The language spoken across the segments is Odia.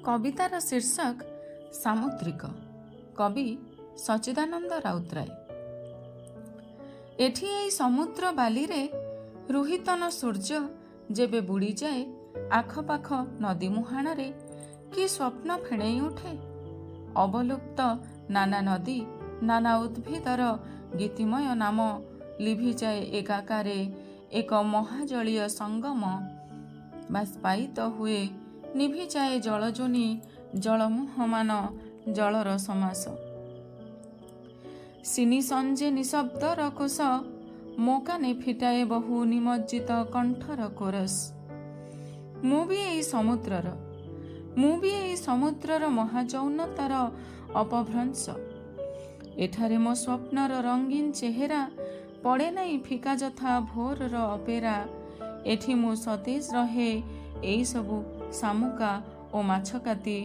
कवितार शीर्षक सामुद्रिक। कवि सच्चिदानंद राउतराय। एठी एई समुद्र बाली रे रुहितन सूर्य जेबे बुड़ी जाए आखपाख नदी मुहाण रे कि स्वप्न फेणई उठे। अवलुप्त नाना नदी नाना उद्भिदर गीतिमय नाम लिभि जाए एकाकारे एक महाजलीय संगम बाष्पायित हुए निभि जाए जलजोनी जलमुहमान जलर समास। सिनी संजे निशब्दर कोश ମୋ କାନେ ଫିଟାଏ ବହୁ ନିମଜ୍ଜିତ କଣ୍ଠର କୋରସ୍। ମୁଁ ବି ଏଇ ସମୁଦ୍ରର ମହାଯୌନତାର ଅପଭ୍ରଂଶ। ଏଠାରେ ମୋ ସ୍ୱପ୍ନର ରଙ୍ଗୀନ ଚେହେରା ପଡ଼େ ନାହିଁ ଫିକା ଯଥା ଭୋରର ଅପେରା। ଏଠି ମୁଁ ସତେଜ ରହେ ଏଇ ସବୁ ଶାମୁକା ଓ ମାଛକାତି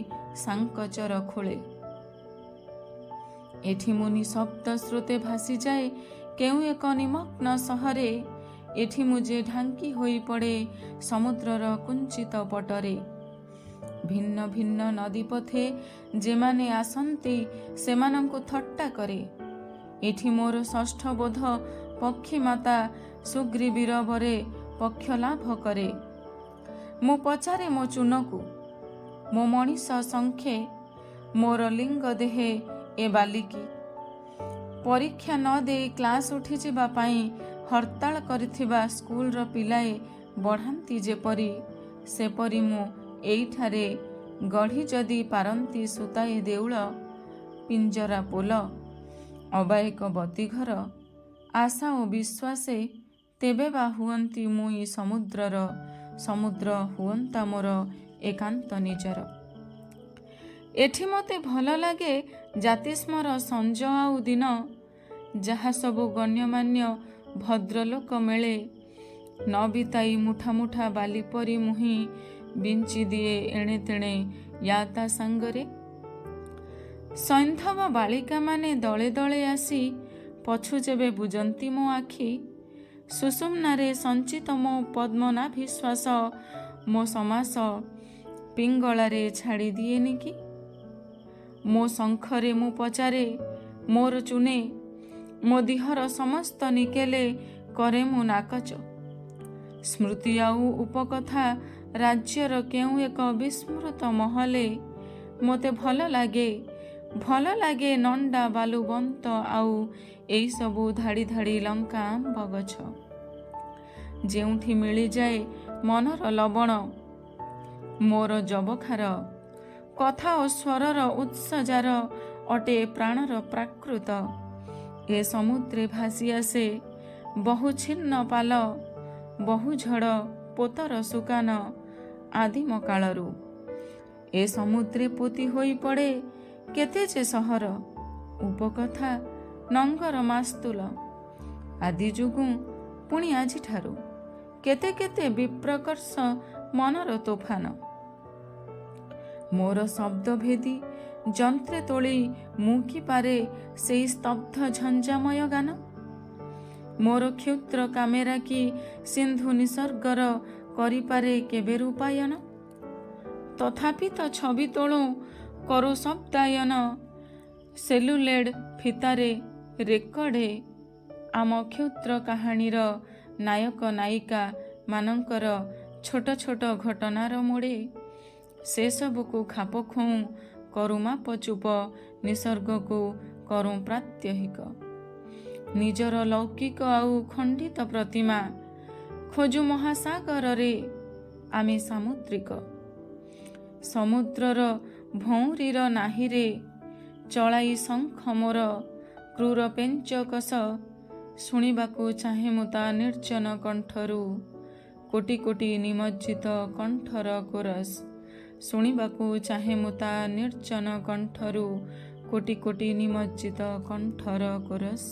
ସାଙ୍କଚର ଖୋଳେ। ଏଠି ମୁଁ ନିଶବ୍ଦ ସ୍ରୋତେ ଭାସିଯାଏ କେଉଁ ଏକ ନିମଗ୍ନ ସହରେ। ଏଠି ମୁଁ ଯେ ଢାଙ୍କି ହୋଇ ପଡ଼େ ସମୁଦ୍ରର କୁଞ୍ଚିତ ପଟରେ। ଭିନ୍ନ ଭିନ୍ନ ନଦୀ ପଥେ ଯେମାନେ ଆସନ୍ତି ସେମାନଙ୍କୁ ଥଟ୍ଟା କରେ। ଏଠି ମୋର ଷଷ୍ଠ ବୋଧ ପକ୍ଷୀମାତା ସୁଗ୍ରୀବୀର ବରେ ପକ୍ଷ ଲାଭ କରେ। ମୁଁ ପଚାରେ ମୋ ଚୂନକୁ ମୋ ମଣିଷ ସଂଖ୍ୟେ ମୋର ଲିଙ୍ଗ ଦେହେ ଏ ବାଲିକି। ପରୀକ୍ଷା ନ ଦେଇ କ୍ଲାସ୍ ଉଠିଯିବା ପାଇଁ ହରତାଳ କରିଥିବା ସ୍କୁଲର ପିଲାଏ ବଢ଼ାନ୍ତି ଯେପରି, ସେପରି ମୁଁ ଏଇଠାରେ ଗଢ଼ି ଯଦି ପାରନ୍ତି ସୁତାଏ ଦେଉଳ, ପିଞ୍ଜରା ପୋଲ, ଅବାୟକ ବତୀଘର, ଆଶା ଓ ବିଶ୍ୱାସେ ତେବେ ବା ହୁଅନ୍ତି ମୁଇଁ ସମୁଦ୍ର ହୁଅନ୍ତା ମୋର ଏକାନ୍ତ ନିଜର। ଏଠି ମୋତେ ଭଲ ଲାଗେ ଜାତିସ୍ମର ସଞ୍ଜ ଆଉ ଦିନ, ଯାହା ସବୁ ଗଣ୍ୟମାନ୍ୟ ଭଦ୍ରଲୋକ ମେଳେ ନ ବିତାଇ ମୁଠା ମୁଠା ବାଲି ପରି ମୁହିଁ ବିଞ୍ଚି ଦିଏ ଏଣେ ତେଣେ ୟା ତା ସାଙ୍ଗରେ। ସୈନ୍ଧବ ବାଳିକାମାନେ ଦଳେ ଦଳେ ଆସି ପଛୁ ଯେବେ ବୁଜନ୍ତି ମୋ ଆଖି, ସୁଷୁମ୍ନାରେ ସଞ୍ଚିତ ମୋ ପଦ୍ମନାଭିଶ୍ୱାସ ମୋ ସମାସ ପିଙ୍ଗଳାରେ ଛାଡ଼ି ଦିଏନି କି? ମୋ ଶଙ୍ଖରେ ମୁଁ ପଚାରେ ମୋର ଚୁନେ, ମୋ ଦିହର ସମସ୍ତ ନିକେଲେ କରେ ମୁଁ ନାକଚ। ସ୍ମୃତି ଆଉ ଉପକଥା ରାଜ୍ୟର କେଉଁ ଏକ ବିସ୍ମୃତ ମହଲେ ମୋତେ ଭଲ ଲାଗେ ନଣ୍ଡା ବାଲୁବନ୍ତ ଆଉ ଏଇସବୁ ଧାଡ଼ି ଧାଡ଼ି ଲଙ୍କା ଆମ୍ବ ଗଛ। ଯେଉଁଠି ମିଳିଯାଏ ମନର ଲବଣ, ମୋର ଜବଖାର କଥା ଓ ସ୍ୱରର ଉତ୍ସଜାର ଅଟେ ପ୍ରାଣର ପ୍ରାକୃତ। ଏ ସମୁଦ୍ରେ ଭାସି ଆସେ ବହୁ ଛିନ୍ନ ପାଲ, ବହୁ ଝଡ଼ ପୋତର ସୁକାନ ଆଦିମ କାଳରୁ। ଏ ସମୁଦ୍ରେ ପୋତି ହୋଇ ପଡ଼େ କେତେ ଯେ ସହର, ଉପକଥା ନଙ୍ଗର ମାସ୍ତୁଲ। ଆଦି ଯୋଗୁଁ ପୁଣି ଆଜିଠାରୁ କେତେ କେତେ ବିପ୍ରକର୍ଷ ମନର ତୋଫାନ। ମୋର ଶବ୍ଦଭେଦୀ ଯନ୍ତ୍ରେ ତୋଳି ମୁଁ କି ପାରେ ସେଇ ସ୍ତବ୍ଧ ଝଞ୍ଜାମୟ ଗାନ। ମୋର କ୍ଷୁଦ୍ର କାମେରା କି ସିନ୍ଧୁ ନିସର୍ଗର କରିପାରେ କେବେ ରୂପାୟନ। ତଥାପି ତ ଛବି ତୋଳୁ କରୁ ଶବ୍ଦାୟନ ସେଲୁଲୋଏଡ ଫିତାରେ ରେକର୍ଡେ ଆମ କ୍ଷୁଦ୍ର କାହାଣୀର ନାୟକ ନାୟିକା ମାନଙ୍କର ଛୋଟ ଛୋଟ ଘଟଣାର ମୋଡ଼େ। ସେସବୁକୁ ଖାପ ଖୁଉଁ କରୁ ମାପ ଚୁପ, ନିସର୍ଗକୁ କରୁ ପ୍ରାତ୍ୟହିକ। ନିଜର ଲୌକିକ ଆଉ ଖଣ୍ଡିତ ପ୍ରତିମା ଖୋଜୁ ମହାସାଗରରେ ଆମେ ସାମୁଦ୍ରିକ। ସମୁଦ୍ରର ଭଉଁରୀର ନାହିରେ ଚଳାଇ ଶଙ୍ଖ ମୋର କ୍ରୂର ପେଞ୍ଚକଶ। ଶୁଣିବାକୁ ଚାହେଁ ମୁଁ ତା ନିର୍ଜନ କଣ୍ଠରୁ କୋଟି କୋଟି ନିମଜ୍ଜିତ କଣ୍ଠର କୋରସ୍। ଶୁଣିବାକୁ ଚାହେଁ ମୁଁ ତା ନିର୍ଜନ କଣ୍ଠରୁ କୋଟି କୋଟି ନିମଜ୍ଜିତ କଣ୍ଠର କୋରସ୍।